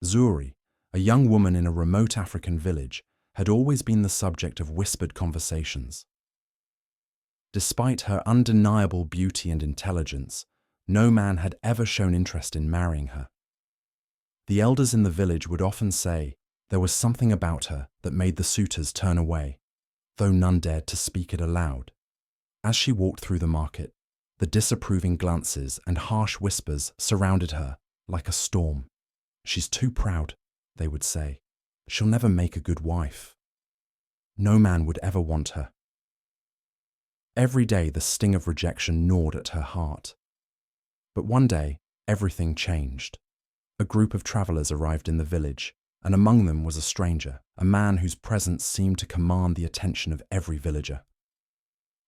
Zuri, a young woman in a remote African village, had always been the subject of whispered conversations. Despite her undeniable beauty and intelligence, no man had ever shown interest in marrying her. The elders in the village would often say there was something about her that made the suitors turn away, though none dared to speak it aloud. As she walked through the market, the disapproving glances and harsh whispers surrounded her like a storm. "She's too proud," they would say. "She'll never make a good wife. No man would ever want her." Every day the sting of rejection gnawed at her heart. But one day, everything changed. A group of travelers arrived in the village, and among them was a stranger, a man whose presence seemed to command the attention of every villager.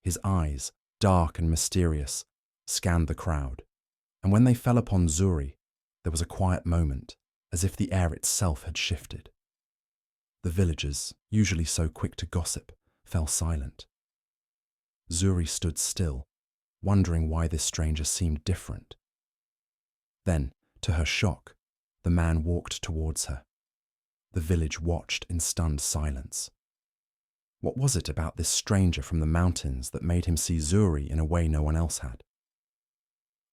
His eyes, dark and mysterious, scanned the crowd, and when they fell upon Zuri, there was a quiet moment, as if the air itself had shifted. The villagers, usually so quick to gossip, fell silent. Zuri stood still, wondering why this stranger seemed different. Then, to her shock, the man walked towards her. The village watched in stunned silence. What was it about this stranger from the mountains that made him see Zuri in a way no one else had?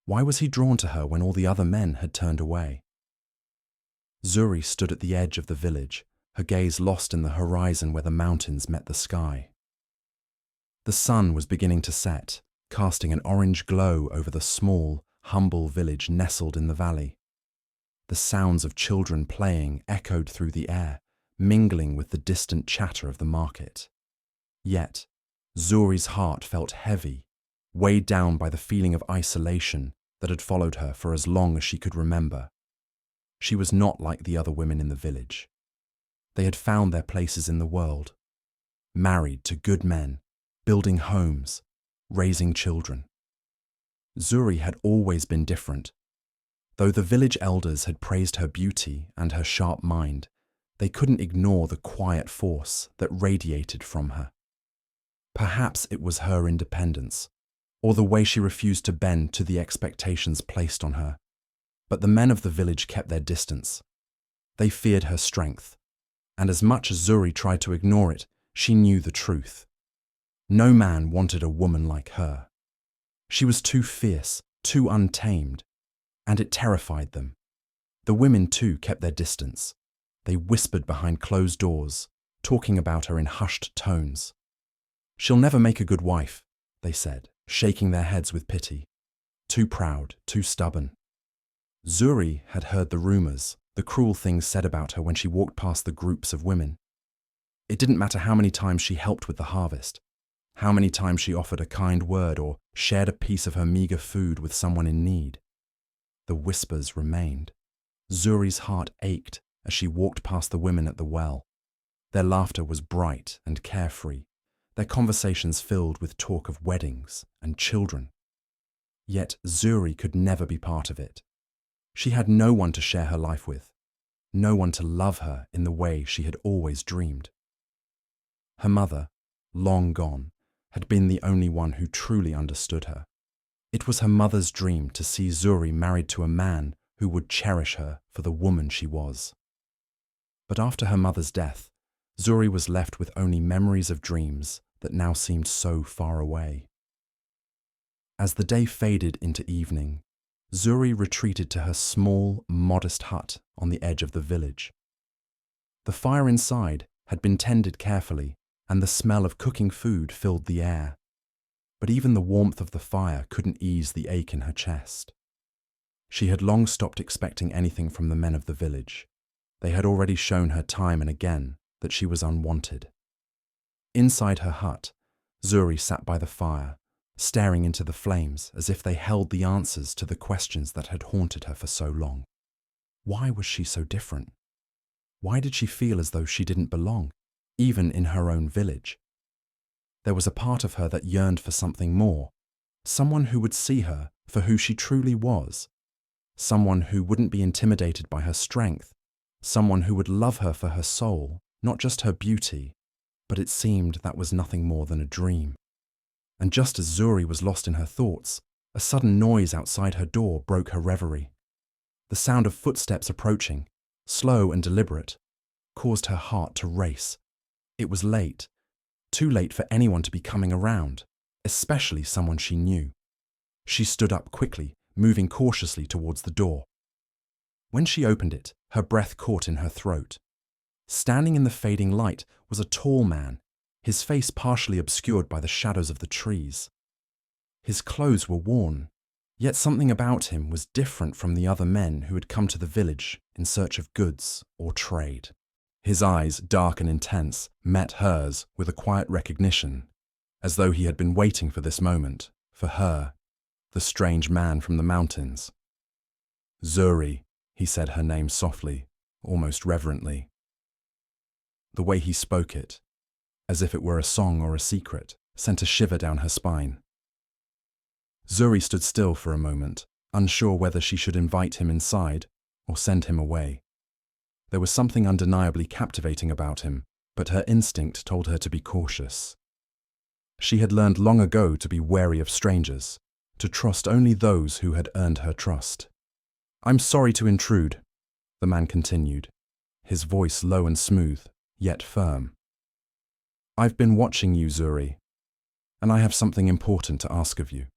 Why was he drawn to her when all the other men had turned away? Zuri stood at the edge of the village, her gaze lost in the horizon where the mountains met the sky. The sun was beginning to set, casting an orange glow over the small, humble village nestled in the valley. The sounds of children playing echoed through the air, mingling with the distant chatter of the market. Yet, Zuri's heart felt heavy, weighed down by the feeling of isolation that had followed her for as long as she could remember. She was not like the other women in the village. They had found their places in the world, married to good men, building homes, raising children. Zuri had always been different. Though the village elders had praised her beauty and her sharp mind, they couldn't ignore the quiet force that radiated from her. Perhaps it was her independence, or the way she refused to bend to the expectations placed on her. But the men of the village kept their distance. They feared her strength, and as much as Zuri tried to ignore it, she knew the truth. No man wanted a woman like her. She was too fierce, too untamed, and it terrified them. The women too kept their distance. They whispered behind closed doors, talking about her in hushed tones. "She'll never make a good wife," they said, shaking their heads with pity. "Too proud, too stubborn." Zuri had heard the rumors, the cruel things said about her when she walked past the groups of women. It didn't matter how many times she helped with the harvest, how many times she offered a kind word or shared a piece of her meager food with someone in need. The whispers remained. Zuri's heart ached as she walked past the women at the well. Their laughter was bright and carefree, their conversations filled with talk of weddings and children. Yet Zuri could never be part of it. She had no one to share her life with, no one to love her in the way she had always dreamed. Her mother, long gone, had been the only one who truly understood her. It was her mother's dream to see Zuri married to a man who would cherish her for the woman she was. But after her mother's death, Zuri was left with only memories of dreams that now seemed so far away. As the day faded into evening, Zuri retreated to her small, modest hut on the edge of the village. The fire inside had been tended carefully, and the smell of cooking food filled the air. But even the warmth of the fire couldn't ease the ache in her chest. She had long stopped expecting anything from the men of the village. They had already shown her time and again that she was unwanted. Inside her hut, Zuri sat by the fire, staring into the flames as if they held the answers to the questions that had haunted her for so long. Why was she so different? Why did she feel as though she didn't belong, even in her own village? There was a part of her that yearned for something more, someone who would see her for who she truly was, someone who wouldn't be intimidated by her strength, someone who would love her for her soul, not just her beauty. But it seemed that was nothing more than a dream. And just as Zuri was lost in her thoughts, a sudden noise outside her door broke her reverie. The sound of footsteps approaching, slow and deliberate, caused her heart to race. It was late, too late for anyone to be coming around, especially someone she knew. She stood up quickly, moving cautiously towards the door. When she opened it, her breath caught in her throat. Standing in the fading light was a tall man, his face partially obscured by the shadows of the trees. His clothes were worn, yet something about him was different from the other men who had come to the village in search of goods or trade. His eyes, dark and intense, met hers with a quiet recognition, as though he had been waiting for this moment, for her, the strange man from the mountains. "Zuri," he said her name softly, almost reverently. The way he spoke it, as if it were a song or a secret, sent a shiver down her spine. Zuri stood still for a moment, unsure whether she should invite him inside or send him away. There was something undeniably captivating about him, but her instinct told her to be cautious. She had learned long ago to be wary of strangers, to trust only those who had earned her trust. "I'm sorry to intrude," the man continued, his voice low and smooth, yet firm. "I've been watching you, Zuri, and I have something important to ask of you."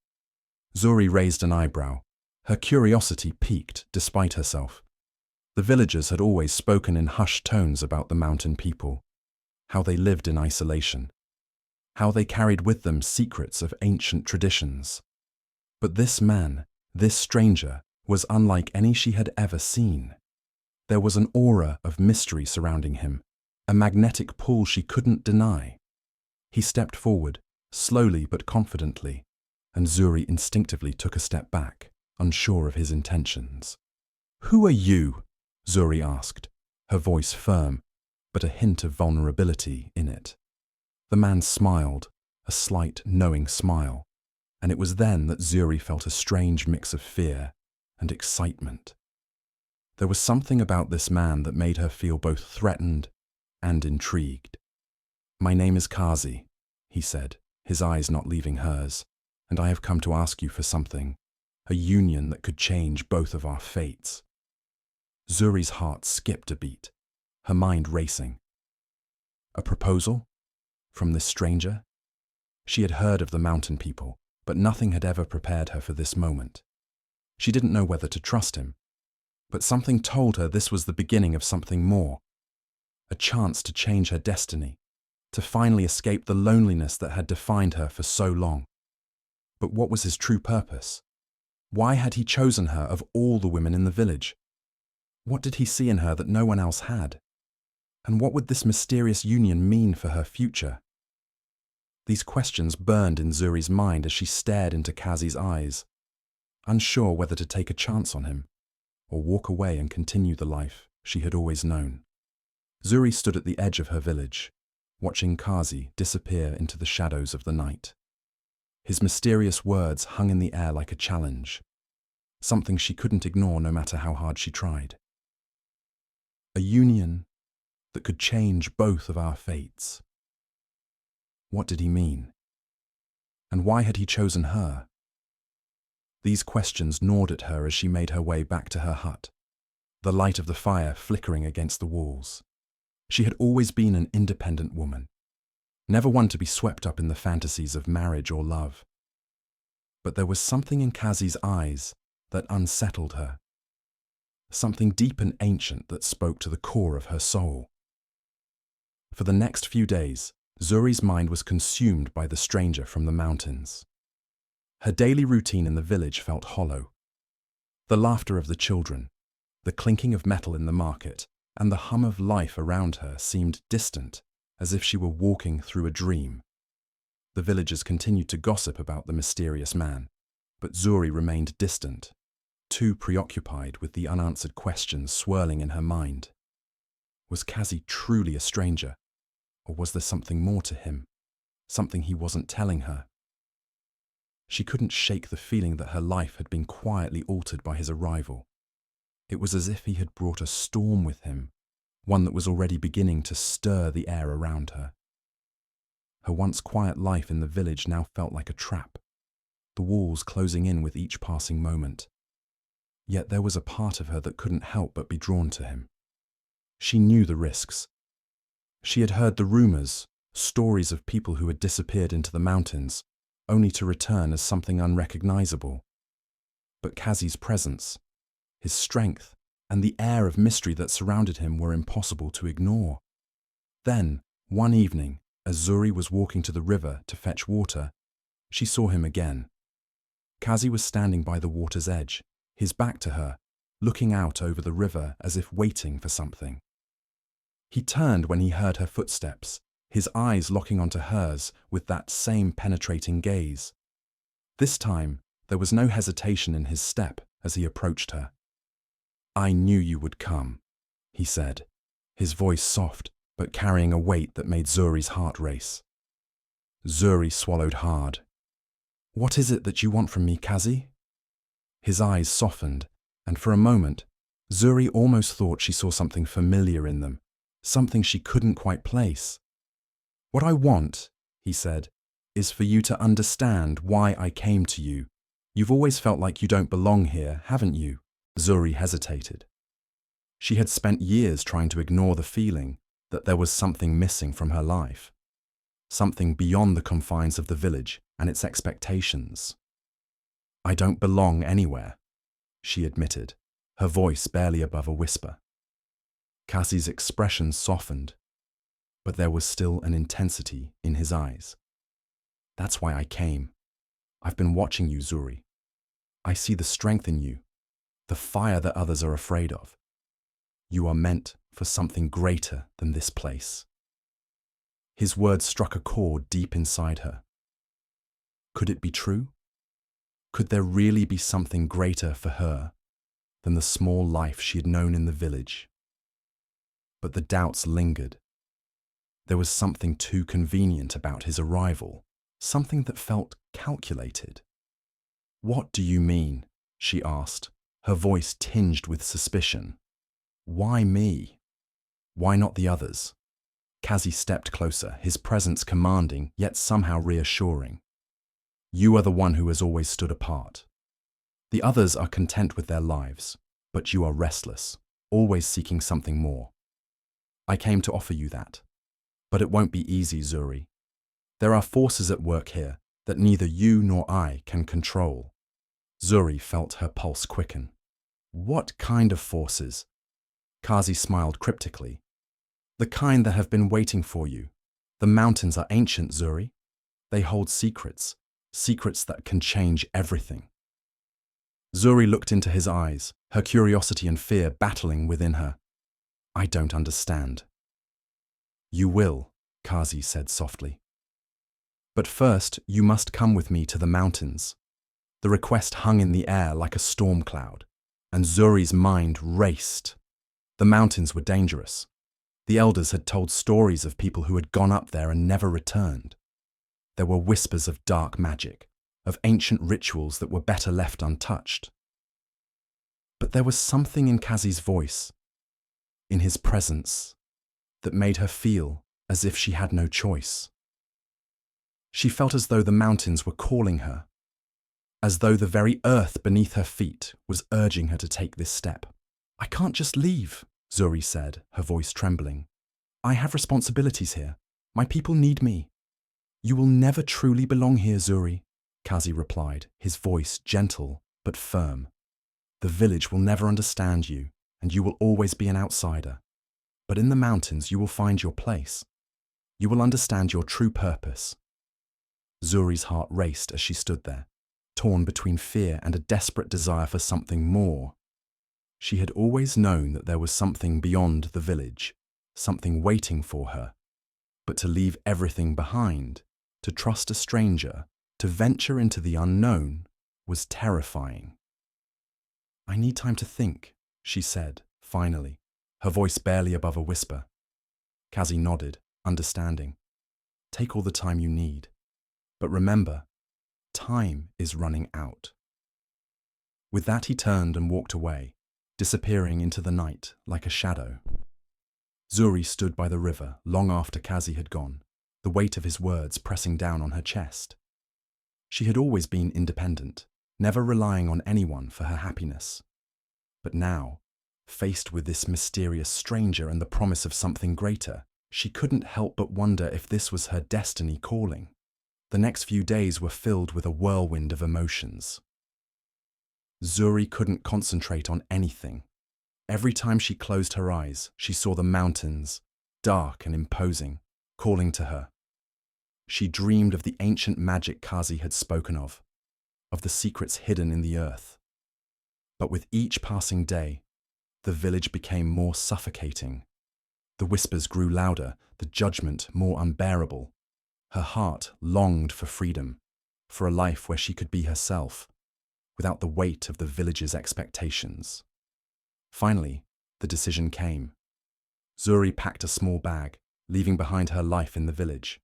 Zuri raised an eyebrow. Her curiosity piqued despite herself. The villagers had always spoken in hushed tones about the mountain people, how they lived in isolation, how they carried with them secrets of ancient traditions. But this man, this stranger, was unlike any she had ever seen. There was an aura of mystery surrounding him, a magnetic pull she couldn't deny. He stepped forward, slowly but confidently, and Zuri instinctively took a step back, unsure of his intentions. "Who are you?" Zuri asked, her voice firm, but a hint of vulnerability in it. The man smiled, a slight, knowing smile, and it was then that Zuri felt a strange mix of fear and excitement. There was something about this man that made her feel both threatened and intrigued. "My name is Kazi," he said, his eyes not leaving hers, "and I have come to ask you for something, a union that could change both of our fates." Zuri's heart skipped a beat, her mind racing. A proposal? From this stranger? She had heard of the mountain people, but nothing had ever prepared her for this moment. She didn't know whether to trust him, but something told her this was the beginning of something more. A chance to change her destiny, to finally escape the loneliness that had defined her for so long. But what was his true purpose? Why had he chosen her of all the women in the village? What did he see in her that no one else had? And what would this mysterious union mean for her future? These questions burned in Zuri's mind as she stared into Kazi's eyes, unsure whether to take a chance on him or walk away and continue the life she had always known. Zuri stood at the edge of her village, watching Kazi disappear into the shadows of the night. His mysterious words hung in the air like a challenge, something she couldn't ignore no matter how hard she tried. A union that could change both of our fates. What did he mean? And why had he chosen her? These questions gnawed at her as she made her way back to her hut, the light of the fire flickering against the walls. She had always been an independent woman, never one to be swept up in the fantasies of marriage or love. But there was something in Kazi's eyes that unsettled her, something deep and ancient that spoke to the core of her soul. For the next few days, Zuri's mind was consumed by the stranger from the mountains. Her daily routine in the village felt hollow. The laughter of the children, the clinking of metal in the market, and the hum of life around her seemed distant, as if she were walking through a dream. The villagers continued to gossip about the mysterious man, but Zuri remained distant, too preoccupied with the unanswered questions swirling in her mind. Was Kazi truly a stranger, or was there something more to him, something he wasn't telling her? She couldn't shake the feeling that her life had been quietly altered by his arrival. It was as if he had brought a storm with him, one that was already beginning to stir the air around her. Her once quiet life in the village now felt like a trap, the walls closing in with each passing moment. Yet there was a part of her that couldn't help but be drawn to him. She knew the risks. She had heard the rumors, stories of people who had disappeared into the mountains, only to return as something unrecognizable. But Kazi's presence, his strength, and the air of mystery that surrounded him were impossible to ignore. Then, one evening, as Zuri was walking to the river to fetch water, she saw him again. Kazi was standing by the water's edge, his back to her, looking out over the river as if waiting for something. He turned when he heard her footsteps, his eyes locking onto hers with that same penetrating gaze. This time, there was no hesitation in his step as he approached her. "I knew you would come," he said, his voice soft but carrying a weight that made Zuri's heart race. Zuri swallowed hard. "What is it that you want from me, Kazi?" His eyes softened, and for a moment, Zuri almost thought she saw something familiar in them, something she couldn't quite place. "What I want," he said, "is for you to understand why I came to you. You've always felt like you don't belong here, haven't you?" Zuri hesitated. She had spent years trying to ignore the feeling that there was something missing from her life, something beyond the confines of the village and its expectations. "I don't belong anywhere," she admitted, her voice barely above a whisper. Kazi's expression softened, but there was still an intensity in his eyes. "That's why I came. I've been watching you, Zuri. I see the strength in you, the fire that others are afraid of. You are meant for something greater than this place." His words struck a chord deep inside her. Could it be true? Could there really be something greater for her than the small life she had known in the village? But the doubts lingered. There was something too convenient about his arrival, something that felt calculated. "What do you mean?" she asked, her voice tinged with suspicion. "Why me? Why not the others?" Kazi stepped closer, his presence commanding, yet somehow reassuring. "You are the one who has always stood apart. The others are content with their lives, but you are restless, always seeking something more. I came to offer you that. But it won't be easy, Zuri. There are forces at work here that neither you nor I can control." Zuri felt her pulse quicken. "What kind of forces?" Kazi smiled cryptically. "The kind that have been waiting for you. The mountains are ancient, Zuri. They hold secrets, secrets that can change everything." Zuri looked into his eyes, her curiosity and fear battling within her. "I don't understand." "You will," Kazi said softly. "But first, you must come with me to the mountains." The request hung in the air like a storm cloud, and Zuri's mind raced. The mountains were dangerous. The elders had told stories of people who had gone up there and never returned. There were whispers of dark magic, of ancient rituals that were better left untouched. But there was something in Kazi's voice, in his presence, that made her feel as if she had no choice. She felt as though the mountains were calling her, as though the very earth beneath her feet was urging her to take this step. "I can't just leave," Zuri said, her voice trembling. "I have responsibilities here. My people need me." "You will never truly belong here, Zuri," Kazi replied, his voice gentle but firm. "The village will never understand you, and you will always be an outsider. But in the mountains you will find your place. You will understand your true purpose." Zuri's heart raced as she stood there, torn between fear and a desperate desire for something more. She had always known that there was something beyond the village, something waiting for her. But to leave everything behind, to trust a stranger, to venture into the unknown, was terrifying. "I need time to think," she said, finally, her voice barely above a whisper. Kazi nodded, understanding. "Take all the time you need. But remember, time is running out." With that he turned and walked away, disappearing into the night like a shadow. Zuri stood by the river long after Kazi had gone, the weight of his words pressing down on her chest. She had always been independent, never relying on anyone for her happiness. But now, Faced with this mysterious stranger and the promise of something greater, she couldn't help but wonder if this was her destiny calling. The next few days were filled with a whirlwind of emotions. Zuri couldn't concentrate on anything. Every time she closed her eyes, she saw the mountains, dark and imposing, calling to her. She dreamed of the ancient magic Kazi had spoken of the secrets hidden in the earth. But with each passing day, the village became more suffocating. The whispers grew louder, the judgment more unbearable. Her heart longed for freedom, for a life where she could be herself, without the weight of the village's expectations. Finally, the decision came. Zuri packed a small bag, leaving behind her life in the village.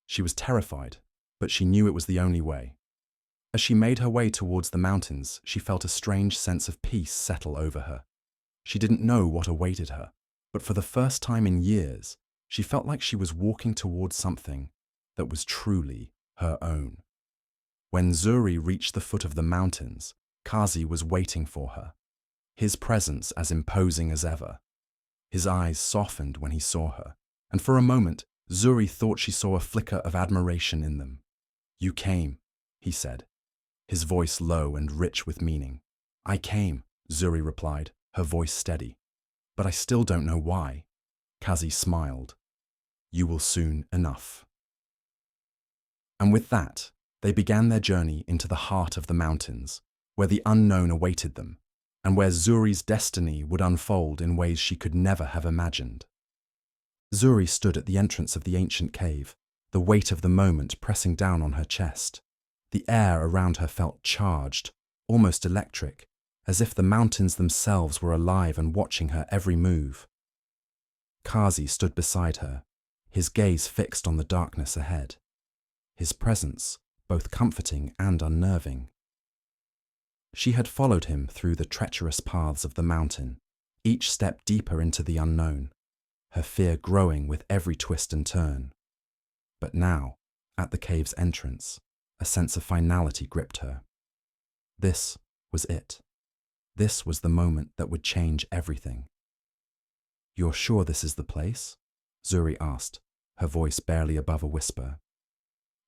She was terrified, but she knew it was the only way. As she made her way towards the mountains, she felt a strange sense of peace settle over her. She didn't know what awaited her, but for the first time in years, she felt like she was walking towards something that was truly her own. When Zuri reached the foot of the mountains, Kazi was waiting for her, his presence as imposing as ever. His eyes softened when he saw her, and for a moment, Zuri thought she saw a flicker of admiration in them. "You came," he said, his voice low and rich with meaning. "I came," Zuri replied, her voice steady. "But I still don't know why." Kazi smiled. "You will soon enough." And with that, they began their journey into the heart of the mountains, where the unknown awaited them, and where Zuri's destiny would unfold in ways she could never have imagined. Zuri stood at the entrance of the ancient cave, the weight of the moment pressing down on her chest. The air around her felt charged, almost electric, as if the mountains themselves were alive and watching her every move. Kazi stood beside her, his gaze fixed on the darkness ahead, his presence both comforting and unnerving. She had followed him through the treacherous paths of the mountain, each step deeper into the unknown, her fear growing with every twist and turn. But now, at the cave's entrance, a sense of finality gripped her. This was it. This was the moment that would change everything. "You're sure this is the place?" Zuri asked, her voice barely above a whisper.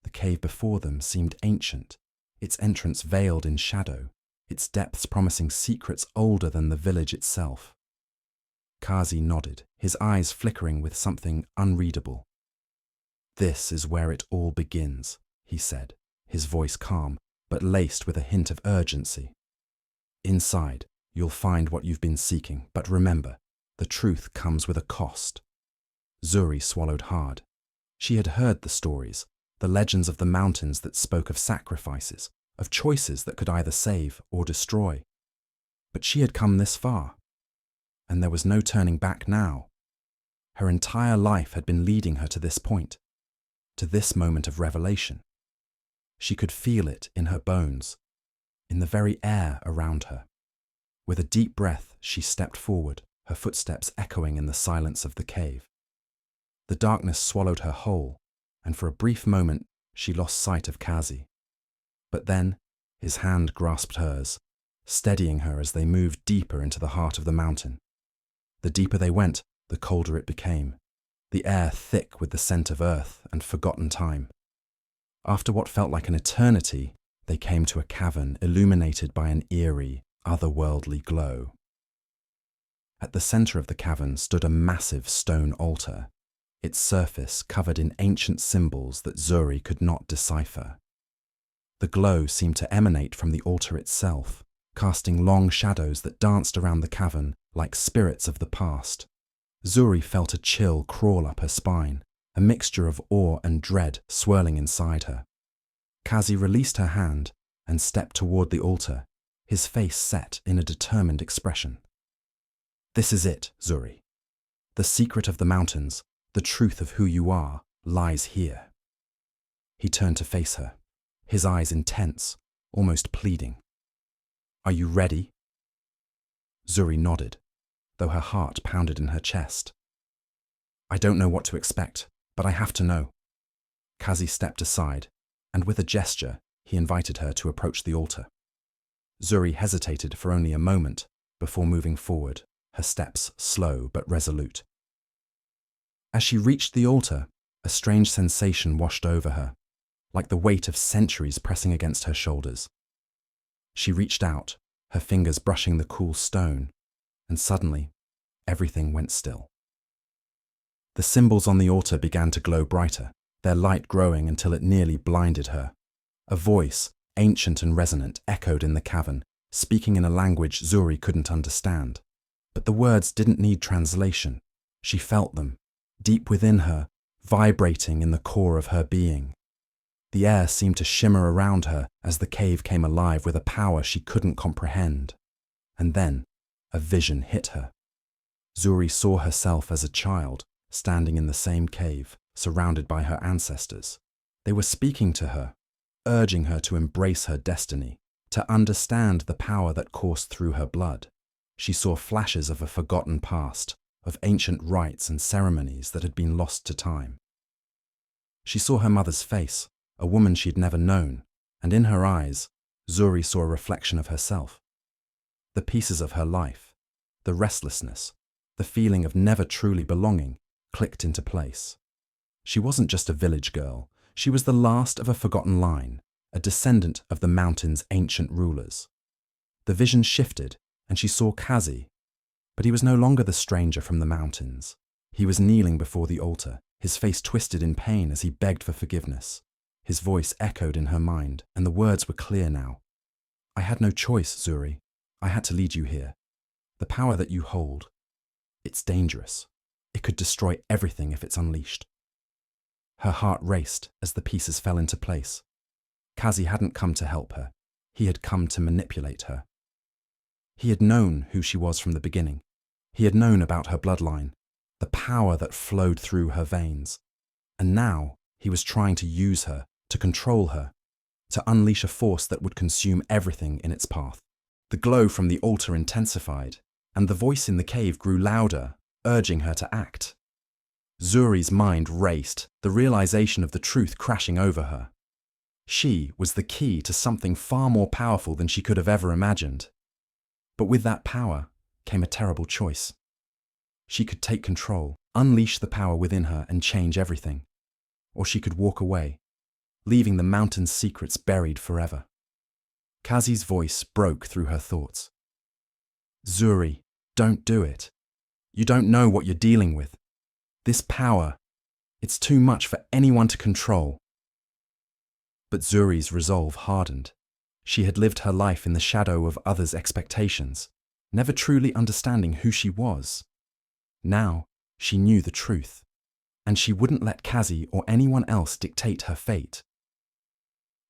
The cave before them seemed ancient, its entrance veiled in shadow, its depths promising secrets older than the village itself. Kazi nodded, his eyes flickering with something unreadable. "This is where it all begins," he said, his voice calm, but laced with a hint of urgency. "Inside, you'll find what you've been seeking, but remember, the truth comes with a cost." Zuri swallowed hard. She had heard the stories, the legends of the mountains that spoke of sacrifices, of choices that could either save or destroy. But she had come this far, and there was no turning back now. Her entire life had been leading her to this point, to this moment of revelation. She could feel it in her bones, in the very air around her. With a deep breath, she stepped forward, her footsteps echoing in the silence of the cave. The darkness swallowed her whole, and for a brief moment she lost sight of Kazi. But then his hand grasped hers, steadying her as they moved deeper into the heart of the mountain. The deeper they went, the colder it became, the air thick with the scent of earth and forgotten time. After what felt like an eternity, they came to a cavern illuminated by an eerie, otherworldly glow. At the center of the cavern stood a massive stone altar, its surface covered in ancient symbols that Zuri could not decipher. The glow seemed to emanate from the altar itself, casting long shadows that danced around the cavern like spirits of the past. Zuri felt a chill crawl up her spine, a mixture of awe and dread swirling inside her. Kazi released her hand and stepped toward the altar, his face set in a determined expression. "This is it, Zuri. The secret of the mountains, the truth of who you are, lies here." He turned to face her, his eyes intense, almost pleading. "Are you ready?" Zuri nodded, though her heart pounded in her chest. "I don't know what to expect, but I have to know." Kazi stepped aside, and with a gesture, he invited her to approach the altar. Zuri hesitated for only a moment before moving forward, her steps slow but resolute. As she reached the altar, a strange sensation washed over her, like the weight of centuries pressing against her shoulders. She reached out, her fingers brushing the cool stone, and suddenly, everything went still. The symbols on the altar began to glow brighter, their light growing until it nearly blinded her. A voice, ancient and resonant, echoed in the cavern, speaking in a language Zuri couldn't understand. But the words didn't need translation. She felt them, deep within her, vibrating in the core of her being. The air seemed to shimmer around her as the cave came alive with a power she couldn't comprehend. And then, a vision hit her. Zuri saw herself as a child, standing in the same cave, surrounded by her ancestors. They were speaking to her, urging her to embrace her destiny, to understand the power that coursed through her blood. She saw flashes of a forgotten past, of ancient rites and ceremonies that had been lost to time. She saw her mother's face, a woman she'd never known, and in her eyes, Zuri saw a reflection of herself. The pieces of her life, the restlessness, the feeling of never truly belonging, clicked into place. She wasn't just a village girl, she was the last of a forgotten line, a descendant of the mountain's ancient rulers. The vision shifted, and she saw Kazi, but he was no longer the stranger from the mountains. He was kneeling before the altar, his face twisted in pain as he begged for forgiveness. His voice echoed in her mind, and the words were clear now. "I had no choice, Zuri. I had to lead you here. The power that you hold, it's dangerous. It could destroy everything if it's unleashed." Her heart raced as the pieces fell into place. Kazi hadn't come to help her. He had come to manipulate her. He had known who she was from the beginning. He had known about her bloodline, the power that flowed through her veins. And now he was trying to use her, to control her, to unleash a force that would consume everything in its path. The glow from the altar intensified, and the voice in the cave grew louder, urging her to act. Zuri's mind raced, the realization of the truth crashing over her. She was the key to something far more powerful than she could have ever imagined. But with that power came a terrible choice. She could take control, unleash the power within her and change everything. Or she could walk away, leaving the mountain's secrets buried forever. Kazi's voice broke through her thoughts. "Zuri, don't do it. You don't know what you're dealing with. This power, it's too much for anyone to control." But Zuri's resolve hardened. She had lived her life in the shadow of others' expectations, never truly understanding who she was. Now, she knew the truth, and she wouldn't let Kazi or anyone else dictate her fate.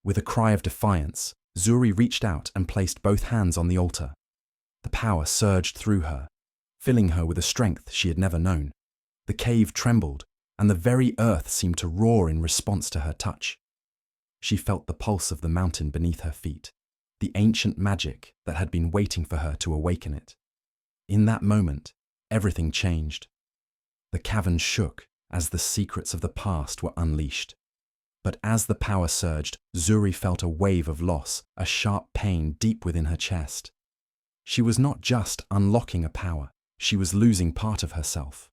With a cry of defiance, Zuri reached out and placed both hands on the altar. The power surged through her, filling her with a strength she had never known. The cave trembled, and the very earth seemed to roar in response to her touch. She felt the pulse of the mountain beneath her feet, the ancient magic that had been waiting for her to awaken it. In that moment, everything changed. The cavern shook as the secrets of the past were unleashed. But as the power surged, Zuri felt a wave of loss, a sharp pain deep within her chest. She was not just unlocking a power, she was losing part of herself.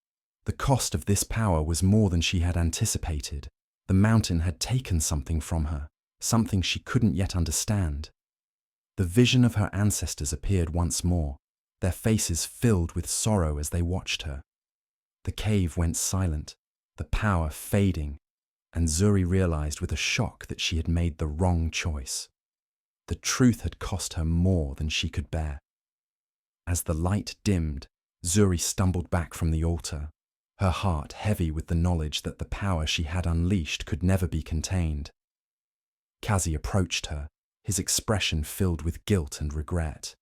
The cost of this power was more than she had anticipated. The mountain had taken something from her, something she couldn't yet understand. The vision of her ancestors appeared once more, their faces filled with sorrow as they watched her. The cave went silent, the power fading, and Zuri realized with a shock that she had made the wrong choice. The truth had cost her more than she could bear. As the light dimmed, Zuri stumbled back from the altar, her heart heavy with the knowledge that the power she had unleashed could never be contained. Kazi approached her, his expression filled with guilt and regret.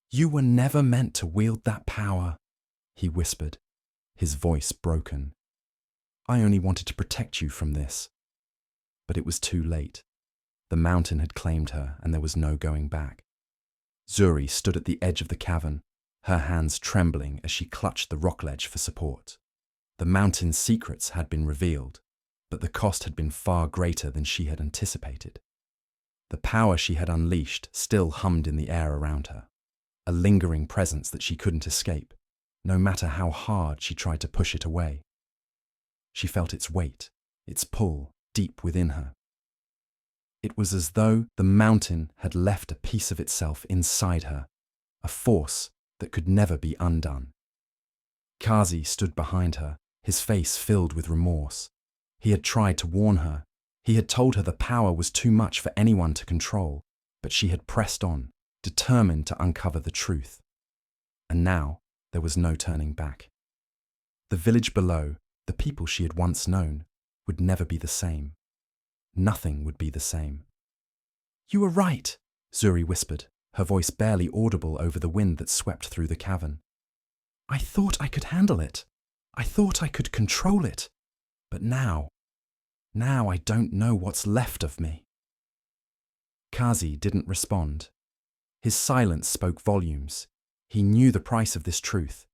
"You were never meant to wield that power," he whispered, his voice broken. "I only wanted to protect you from this." But it was too late. The mountain had claimed her, and there was no going back. Zuri stood at the edge of the cavern, her hands trembling as she clutched the rock ledge for support. The mountain's secrets had been revealed, but the cost had been far greater than she had anticipated. The power she had unleashed still hummed in the air around her, a lingering presence that she couldn't escape, no matter how hard she tried to push it away. She felt its weight, its pull, deep within her. It was as though the mountain had left a piece of itself inside her, a force that could never be undone. Kazi stood behind her, his face filled with remorse. He had tried to warn her. He had told her the power was too much for anyone to control, but she had pressed on, determined to uncover the truth. And now there was no turning back. The village below, the people she had once known, would never be the same. Nothing would be the same. "You were right," Zuri whispered, her voice barely audible over the wind that swept through the cavern. "I thought I could handle it. I thought I could control it. But now I don't know what's left of me." Kazi didn't respond. His silence spoke volumes. He knew the price of this truth.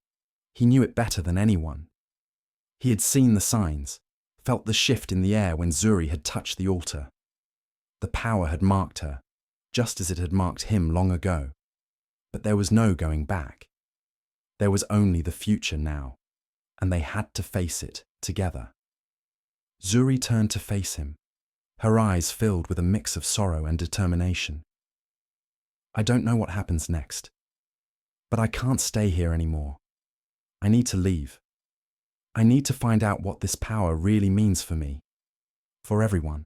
He knew it better than anyone. He had seen the signs, felt the shift in the air when Zuri had touched the altar. The power had marked her, just as it had marked him long ago. But there was no going back. There was only the future now, and they had to face it together. Zuri turned to face him, her eyes filled with a mix of sorrow and determination. "I don't know what happens next, but I can't stay here anymore. I need to leave. I need to find out what this power really means for me, for everyone."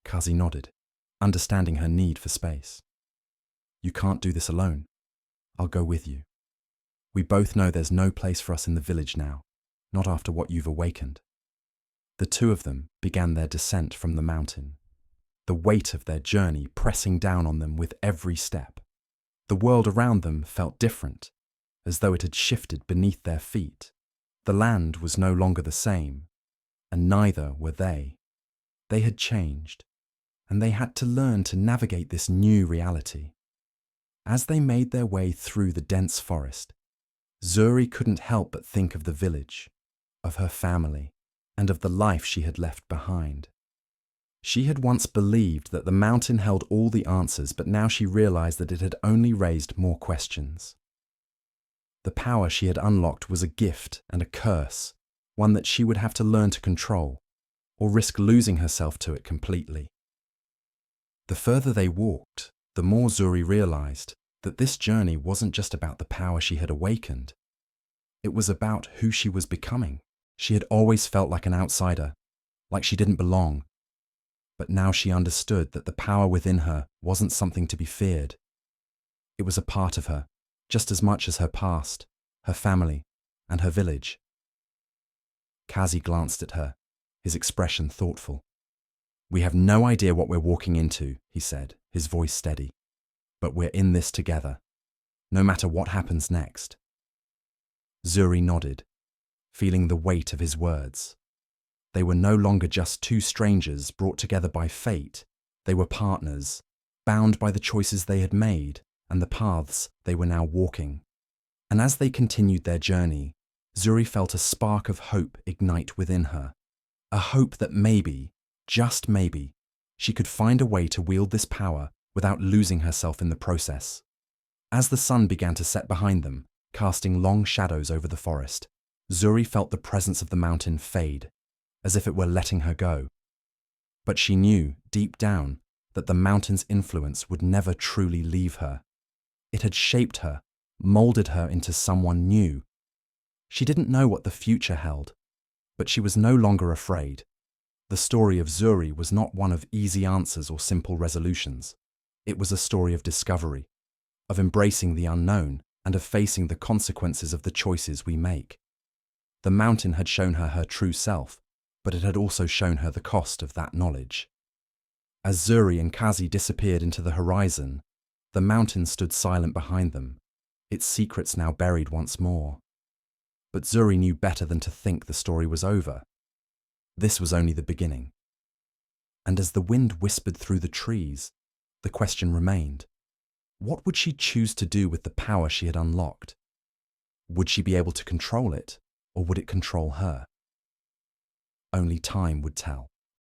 Kazi nodded, understanding her need for space. "You can't do this alone. I'll go with you. We both know there's no place for us in the village now, not after what you've awakened." The two of them began their descent from the mountain, the weight of their journey pressing down on them with every step. The world around them felt different, as though it had shifted beneath their feet. The land was no longer the same, and neither were they. They had changed, and they had to learn to navigate this new reality. As they made their way through the dense forest, Zuri couldn't help but think of the village, of her family, and of the life she had left behind. She had once believed that the mountain held all the answers, but now she realized that it had only raised more questions. The power she had unlocked was a gift and a curse, one that she would have to learn to control, or risk losing herself to it completely. The further they walked, the more Zuri realized that this journey wasn't just about the power she had awakened. It was about who she was becoming. She had always felt like an outsider, like she didn't belong. But now she understood that the power within her wasn't something to be feared. It was a part of her, just as much as her past, her family, and her village. Kazi glanced at her, his expression thoughtful. "We have no idea what we're walking into," he said, his voice steady. "But we're in this together, no matter what happens next." Zuri nodded, feeling the weight of his words. They were no longer just two strangers brought together by fate. They were partners, bound by the choices they had made and the paths they were now walking. And as they continued their journey, Zuri felt a spark of hope ignite within her, a hope that maybe, just maybe, she could find a way to wield this power without losing herself in the process. As the sun began to set behind them, casting long shadows over the forest, Zuri felt the presence of the mountain fade, as if it were letting her go. But she knew, deep down, that the mountain's influence would never truly leave her. It had shaped her, molded her into someone new. She didn't know what the future held, but she was no longer afraid. The story of Zuri was not one of easy answers or simple resolutions. It was a story of discovery, of embracing the unknown, and of facing the consequences of the choices we make. The mountain had shown her her true self, but it had also shown her the cost of that knowledge. As Zuri and Kazi disappeared into the horizon, the mountain stood silent behind them, its secrets now buried once more. But Zuri knew better than to think the story was over. This was only the beginning. And as the wind whispered through the trees, the question remained: what would she choose to do with the power she had unlocked? Would she be able to control it, or would it control her? Only time would tell.